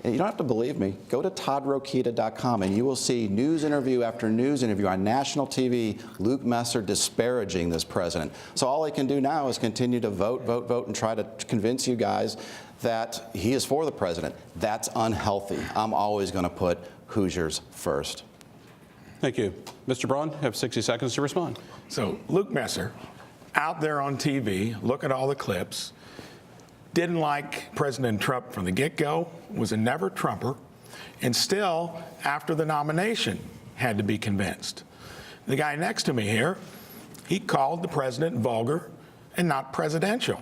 And you don't have to believe me. Go to toddrokita.com and you will see news interview after news interview on national TV, Luke Messer disparaging this president. So all I can do now is continue to vote, vote, vote, and try to convince you guys that he is for the president. That's unhealthy. I'm always going to put Hoosiers first. Thank you. Mr. Braun, you have 60 seconds to respond. So Luke Messer, out there on TV, look at all the clips, didn't like President Trump from the get-go, was a never Trumper, and still, after the nomination, had to be convinced. The guy next to me here, he called the president vulgar and not presidential.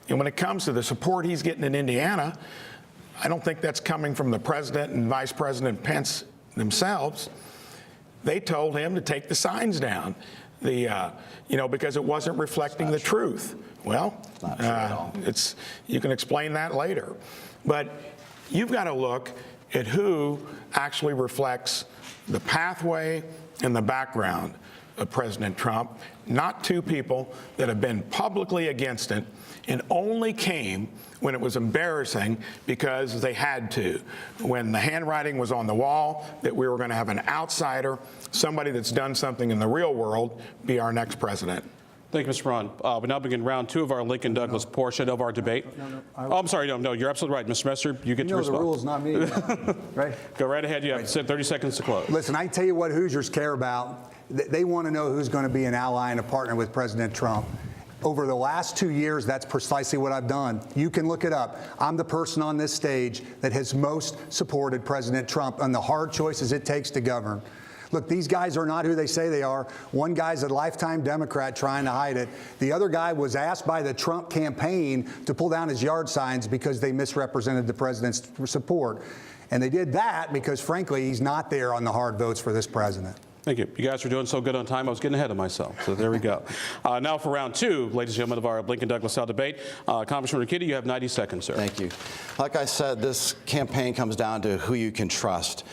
And when it comes to the support he's getting in Indiana, I don't think that's coming from the president and Vice President Pence themselves. They told him to take the signs down, because it wasn't reflecting the truth. Well, you can explain that later. But you've got to look at who actually reflects the pathway and the background of President Trump, not two people that have been publicly against it and only came when it was embarrassing because they had to. When the handwriting was on the wall that we were going to have an outsider, somebody that's done something in the real world, be our next president. Thank you, Mr. Braun. We now begin round two of our Lincoln Douglas portion of our debate. I'm sorry. No, you're absolutely right. Mr. Messer, you get to respond. The rules, not me. Right? Go right ahead. You have 30 seconds to close. Listen, I tell you what Hoosiers care about. They want to know who's going to be an ally and a partner with President Trump. Over the last 2 years, that's precisely what I've done. You can look it up. I'm the person on this stage that has most supported President Trump on the hard choices it takes to govern. Look, these guys are not who they say they are. One guy's a lifetime Democrat trying to hide it. The other guy was asked by the Trump campaign to pull down his yard signs because they misrepresented the president's support. And they did that because, frankly, he's not there on the hard votes for this president. Thank you. You guys are doing so good on time. I was getting ahead of myself. So there we go. Now for round two, ladies and gentlemen, of our Lincoln Douglas style debate. Congressman Rokita, you have 90 seconds, sir. Thank you. Like I said, this campaign comes down to who you can trust.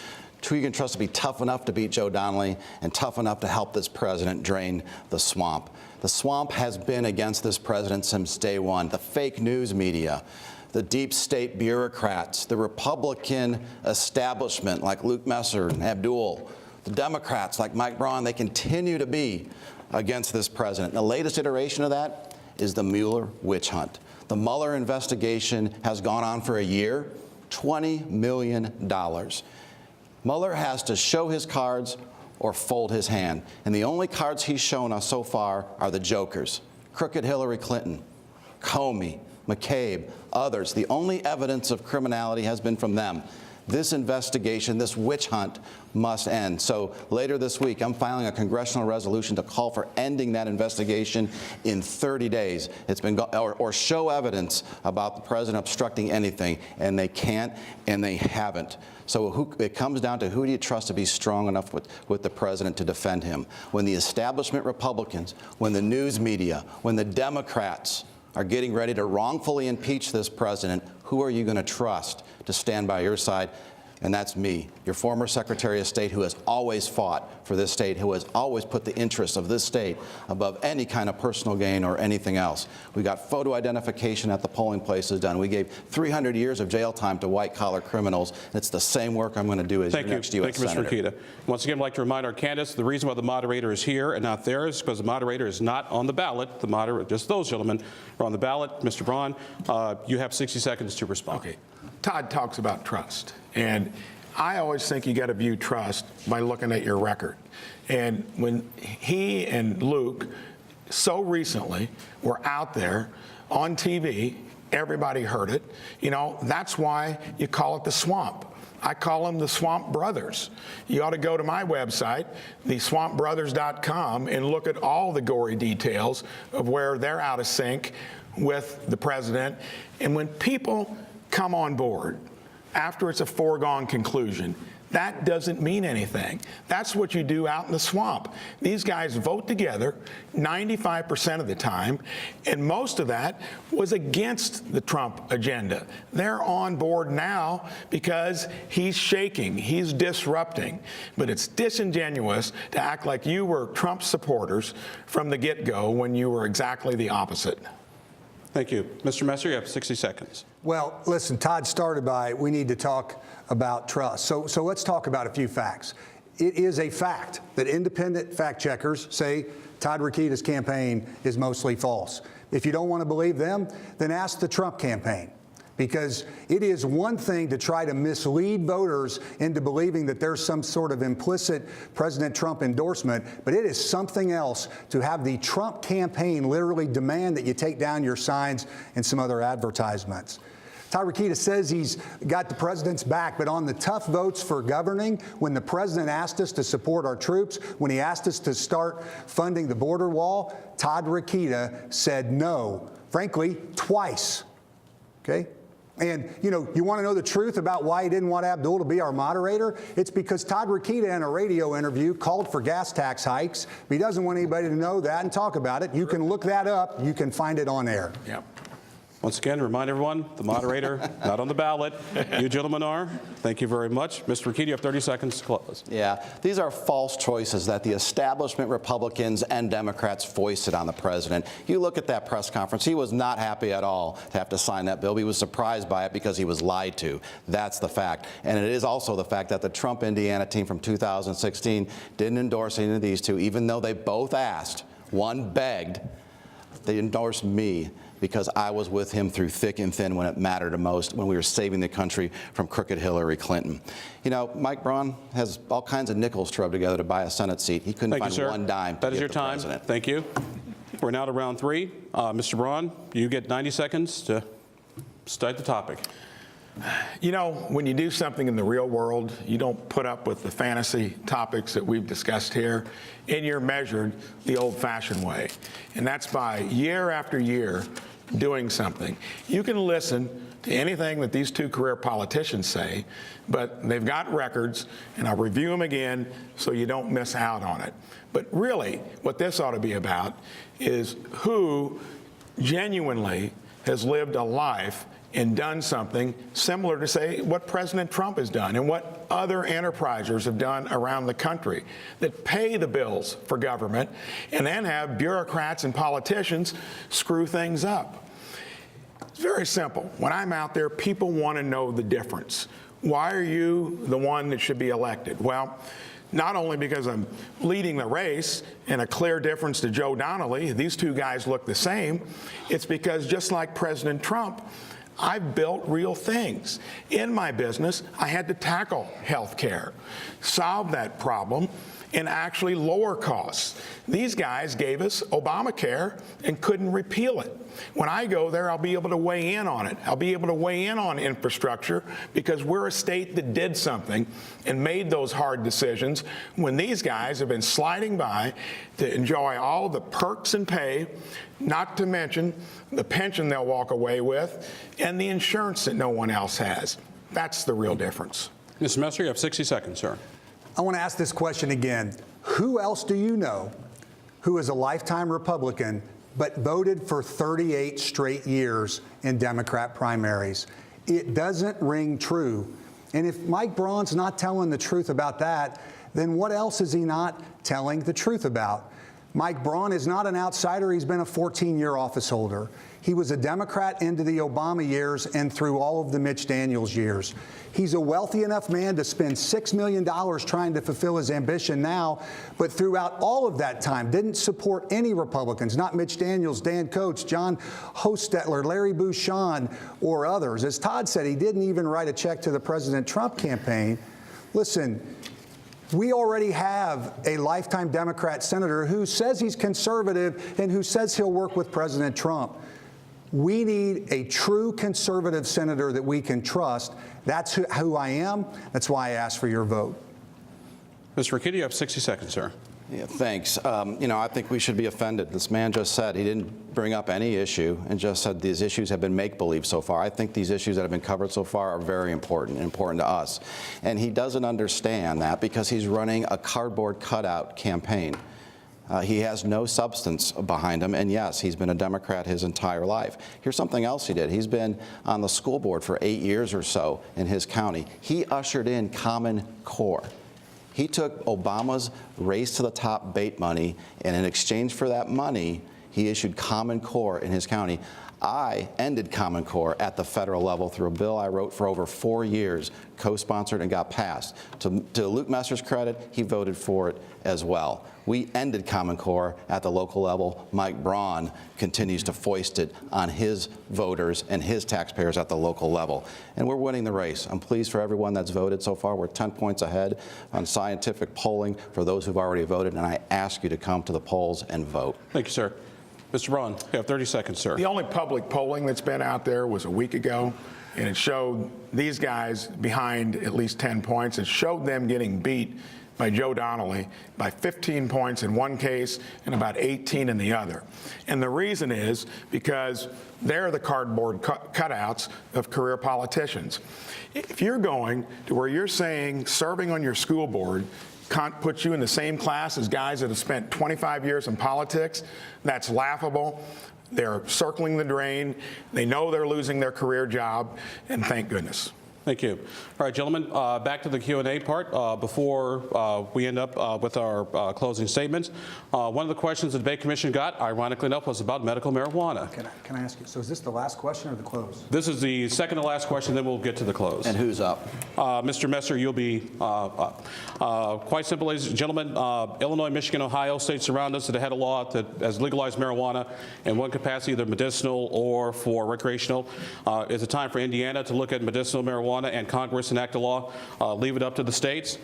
Who you can trust to be tough enough to beat Joe Donnelly and tough enough to help this president drain the swamp. The swamp has been against this president since day one. The fake news media, the deep state bureaucrats, the Republican establishment like Luke Messer and Abdul, the Democrats like Mike Braun, they continue to be against this president. The latest iteration of that is the Mueller witch hunt. The Mueller investigation has gone on for a year, $20 million. Mueller has to show his cards or fold his hand. And the only cards he's shown us so far are the jokers. Crooked Hillary Clinton, Comey, McCabe, others. The only evidence of criminality has been from them. This investigation, this witch hunt, must end. So later this week, I'm filing a congressional resolution to call for ending that investigation in 30 days. It's been or show evidence about the president obstructing anything, and they can't, and they haven't. So it comes down to who do you trust to be strong enough with the president to defend him? When the establishment Republicans, when the news media, when the Democrats are getting ready to wrongfully impeach this president, who are you going to trust to stand by your side? And that's me, your former Secretary of State who has always fought for this state, who has always put the interests of this state above any kind of personal gain or anything else. We got photo identification at the polling places done. We gave 300 years of jail time to white-collar criminals. It's the same work I'm going to do as your next U.S. Senator. Thank you, Mr. Rokita. Once again, I'd like to remind our candidates the reason why the moderator is here and not there is because the moderator is not on the ballot. The moderator, just those gentlemen are on the ballot. Mr. Braun, you have 60 seconds to respond. Okay. Todd talks about trust, and I always think you got to view trust by looking at your record. And when he and Luke so recently were out there on TV, everybody heard it. You know, that's why you call it the swamp. I call them the Swamp Brothers. You ought to go to my website, theswampbrothers.com, and look at all the gory details of where they're out of sync with the president. And when people come on board after it's a foregone conclusion, that doesn't mean anything. That's what you do out in the swamp. These guys vote together 95% of the time, and most of that was against the Trump agenda. They're on board now because he's shaking, he's disrupting. But it's disingenuous to act like you were Trump supporters from the get-go when you were exactly the opposite. Thank you. Mr. Messer, you have 60 seconds. Well, listen, Todd started by we need to talk about trust. So let's talk about a few facts. It is a fact that independent fact checkers say Todd Rokita's campaign is mostly false. If you don't want to believe them, then ask the Trump campaign. Because it is one thing to try to mislead voters into believing that there's some sort of implicit President Trump endorsement, but it is something else to have the Trump campaign literally demand that you take down your signs and some other advertisements. Todd Rokita says he's got the president's back, but on the tough votes for governing, when the president asked us to support our troops, when he asked us to start funding the border wall, Todd Rokita said no, frankly, twice. Okay? And, you know, you want to know the truth about why he didn't want Abdul to be our moderator? It's because Todd Rokita in a radio interview called for gas tax hikes. But he doesn't want anybody to know that and talk about it. You can look that up. You can find it on air. Yep. Once again, remind everyone, the moderator, not on the ballot. You gentlemen are. Thank you very much. Mr. Rokita, you have 30 seconds to close. Yeah, these are false choices that the establishment Republicans and Democrats foisted on the president. You look at that press conference. He was not happy at all to have to sign that bill. He was surprised by it because he was lied to. That's the fact. And it is also the fact that the Trump Indiana team from 2016 didn't endorse any of these two, even though they both asked. One begged. They endorsed me, because I was with him through thick and thin when it mattered the most, when we were saving the country from crooked Hillary Clinton. You know, Mike Braun has all kinds of nickels to rub together to buy a Senate seat. He couldn't find one dime to That is give your the time. president. Thank you. We're now to round three. Mr. Braun, you get 90 seconds to start the topic. You know, when you do something in the real world, you don't put up with the fantasy topics that we've discussed here, and you're measured the old-fashioned way. And that's by year after year doing something. You can listen to anything that these two career politicians say, but they've got records, and I'll review them again so you don't miss out on it. But really, what this ought to be about is who genuinely has lived a life and done something similar to, say, what President Trump has done and what other enterprisers have done around the country that pay the bills for government and then have bureaucrats and politicians screw things up. It's very simple. When I'm out there, people want to know the difference. Why are you the one that should be elected? Well, not only because I'm leading the race and a clear difference to Joe Donnelly, these two guys look the same, it's because just like President Trump, I've built real things. In my business, I had to tackle health care, solve that problem, and actually lower costs. These guys gave us Obamacare and couldn't repeal it. When I go there, I'll be able to weigh in on it. I'll be able to weigh in on infrastructure because we're a state that did something and made those hard decisions when these guys have been sliding by to enjoy all the perks and pay, not to mention the pension they'll walk away with and the insurance that no one else has. That's the real difference. Mr. Messer, you have 60 seconds, sir. I want to ask this question again. Who else do you know who is a lifetime Republican but voted for 38 straight years in Democrat primaries? It doesn't ring true. And if Mike Braun's not telling the truth about that, then what else is he not telling the truth about? Mike Braun is not an outsider. He's been a 14-year office holder. He was a Democrat into the Obama years and through all of the Mitch Daniels years. He's a wealthy enough man to spend $6 million trying to fulfill his ambition now, but throughout all of that time didn't support any Republicans, not Mitch Daniels, Dan Coates, John Hostetler, Larry Bouchon, or others. As Todd said, he didn't even write a check to the President Trump campaign. Listen, we already have a lifetime Democrat senator who says he's conservative and who says he'll work with President Trump. We need a true conservative senator that we can trust. That's who I am. That's why I asked for your vote. Mr. Rokita, you have 60 seconds, sir. Yeah, thanks. I think we should be offended. This man just said he didn't bring up any issue and just said these issues have been make-believe so far. I think these issues that have been covered so far are very important to us. And he doesn't understand that because he's running a cardboard cutout campaign. He has no substance behind him, and yes, he's been a Democrat his entire life. Here's something else he did. He's been on the school board for 8 years or so in his county. He ushered in Common Core. He took Obama's race to the top bait money, and in exchange for that money, he issued Common Core in his county. I ended Common Core at the federal level through a bill I wrote for over 4 years, co-sponsored and got passed. To Luke Messer's credit, he voted for it as well. We ended Common Core at the local level. Mike Braun continues to foist it on his voters and his taxpayers at the local level. And we're winning the race. I'm pleased for everyone that's voted so far. We're 10 points ahead on scientific polling for those who've already voted, and I ask you to come to the polls and vote. Thank you, sir. Mr. Braun, you have 30 seconds, sir. The only public polling that's been out there was a week ago, and it showed these guys behind at least 10 points. It showed them getting beat by Joe Donnelly by 15 points in one case and about 18 in the other. And the reason is because they're the cardboard cutouts of career politicians. If you're going to where you're saying serving on your school board can't put you in the same class as guys that have spent 25 years in politics, that's laughable. They're circling the drain. They know they're losing their career job, and thank goodness. Thank you. All right, gentlemen, back to the Q&A part. Before we end up with our closing statements, one of the questions the Debate Commission got, ironically enough, was about medical marijuana. Can I ask you, so is this the last question or the close? This is the second to last question, then we'll get to the close. And who's up? Mr. Messer, you'll be up. Quite simple, ladies and gentlemen, Illinois, Michigan, Ohio, states around us that had a law that has legalized marijuana in one capacity, either medicinal or for recreational. It's a time for Indiana to look at medicinal marijuana and Congress enact a law, leave it up to the states.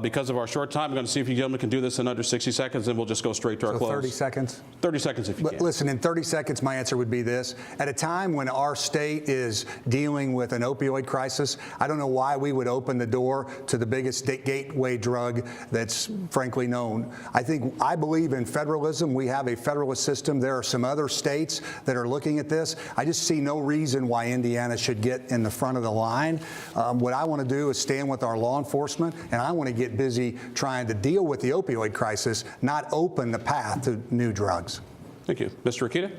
Because of our short time, I'm going to see if you gentlemen can do this in under 60 seconds, and we'll just go straight to our close. 30 seconds? 30 seconds if you can. Listen, in 30 seconds, my answer would be this. At a time when our state is dealing with an opioid crisis, I don't know why we would open the door to the biggest gateway drug that's frankly known. I believe in federalism. We have a federalist system. There are some other states that are looking at this. I just see no reason why Indiana should get in the front of the line. What I want to do is stand with our law enforcement, and I want to get busy trying to deal with the opioid crisis, not open the path to new drugs. Thank you. Mr. Rokita?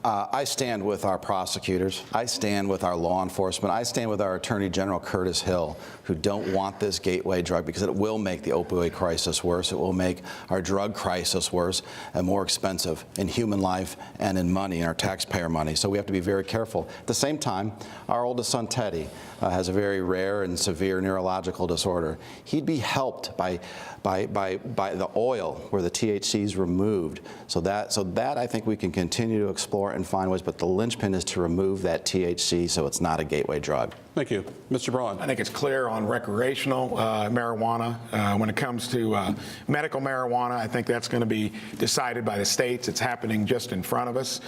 I stand with our prosecutors. I stand with our law enforcement. I stand with our Attorney General Curtis Hill, who don't want this gateway drug because it will make the opioid crisis worse. It will make our drug crisis worse and more expensive in human life and in money, in our taxpayer money. So we have to be very careful. At the same time, our oldest son, Teddy, has a very rare and severe neurological disorder. He'd be helped by the oil where the THC is removed. So that I think we can continue to explore and find ways, but the linchpin is to remove that THC so it's not a gateway drug. Thank you. Mr. Braun? I think it's clear on recreational marijuana. When it comes to medical marijuana, I think that's going to be decided by the states. It's happening just in front of us.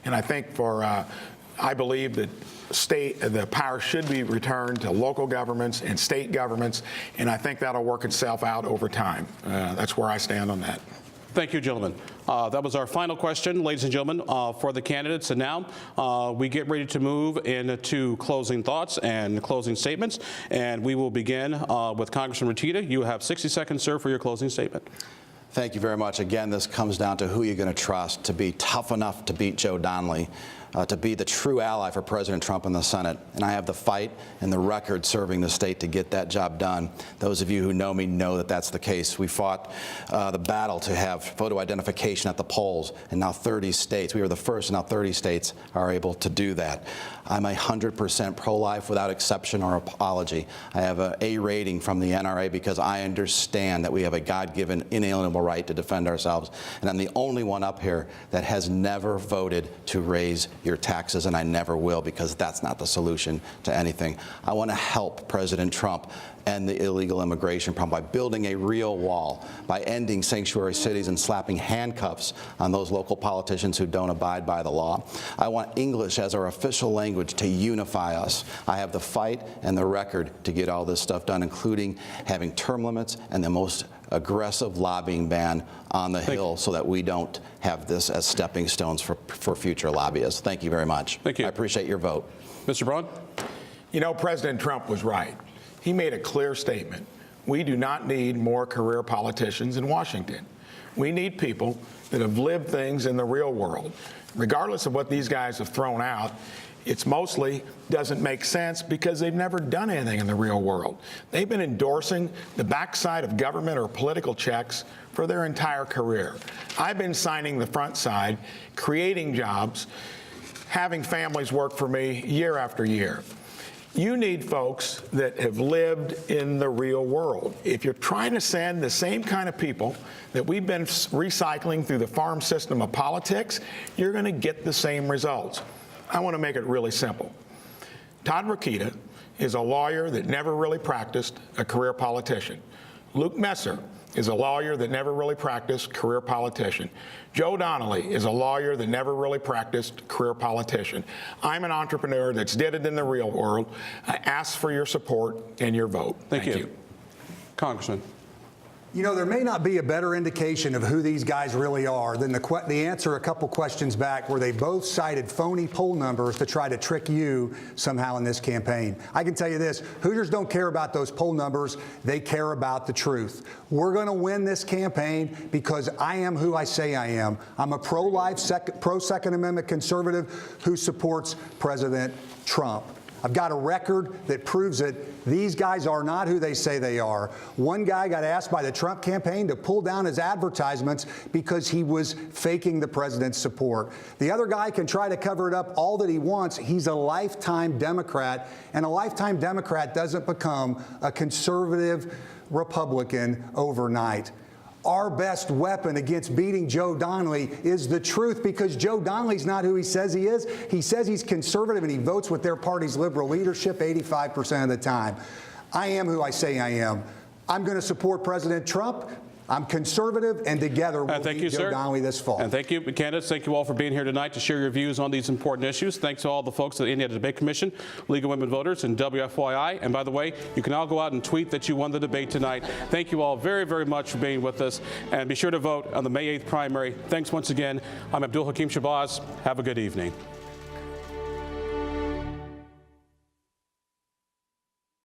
And I think I believe that the power should be returned to local governments and state governments, and I think that'll work itself out over time. That's where I stand on that. Thank you, gentlemen. That was our final question, ladies and gentlemen, for the candidates. And now we get ready to move into closing thoughts and closing statements. And we will begin with Congressman Rokita. You have 60 seconds, sir, for your closing statement. Thank you very much. Again, this comes down to who you're going to trust to be tough enough to beat Joe Donnelly, to be the true ally for President Trump in the Senate. And I have the fight and the record serving the state to get that job done. Those of you who know me know that that's the case. We fought the battle to have photo identification at the polls, and now 30 states. We were the first, and now 30 states are able to do that. I'm 100% pro-life without exception or apology. I have an A rating from the NRA because I understand that we have a God-given inalienable right to defend ourselves. And I'm the only one up here that has never voted to raise your taxes, and I never will, because that's not the solution to anything. I want to help President Trump end the illegal immigration problem by building a real wall, by ending sanctuary cities and slapping handcuffs on those local politicians who don't abide by the law. I want English as our official language to unify us. I have the fight and the record to get all this stuff done, including having term limits and the most aggressive lobbying ban on the Hill, so that we don't have this as stepping stones for future lobbyists. Thank you very much. Thank you. I appreciate your vote. Mr. Braun? You know, President Trump was right. He made a clear statement. We do not need more career politicians in Washington. We need people that have lived things in the real world. Regardless of what these guys have thrown out, it's mostly doesn't make sense because they've never done anything in the real world. They've been endorsing the backside of government or political checks for their entire career. I've been signing the front side, creating jobs, having families work for me year after year. You need folks that have lived in the real world. If you're trying to send the same kind of people that we've been recycling through the farm system of politics, you're going to get the same results. I want to make it really simple. Todd Rokita is a lawyer that never really practiced a career politician. Luke Messer is a lawyer that never really practiced career politician. Joe Donnelly is a lawyer that never really practiced career politician. I'm an entrepreneur that's did it in the real world. I ask for your support and your vote. Thank you. Congressman. You know, there may not be a better indication of who these guys really are than the answer a couple questions back where they both cited phony poll numbers to try to trick you somehow in this campaign. I can tell you this, Hooters don't care about those poll numbers. They care about the truth. We're going to win this campaign because I am who I say I am. I'm a pro-life, pro-Second Amendment conservative who supports President Trump. I've got a record that proves it. These guys are not who they say they are. One guy got asked by the Trump campaign to pull down his advertisements because he was faking the president's support. The other guy can try to cover it up all that he wants. He's a lifetime Democrat, and a lifetime Democrat doesn't become a conservative Republican overnight. Our best weapon against beating Joe Donnelly is the truth, because Joe Donnelly's not who he says he is. He says he's conservative, and he votes with their party's liberal leadership 85% of the time. I am who I say I am. I'm going to support President Trump. I'm conservative, and together we'll beat Joe Donnelly this fall. And thank you, candidates. Thank you all for being here tonight to share your views on these important issues. Thanks to all the folks at the Indiana Debate Commission, League of Women Voters, and WFYI. And by the way, you can all go out and tweet that you won the debate tonight. Thank you all very, very much for being with us. And be sure to vote on the May 8th primary. Thanks once again. I'm Abdul Hakim Shabazz. Have a good evening.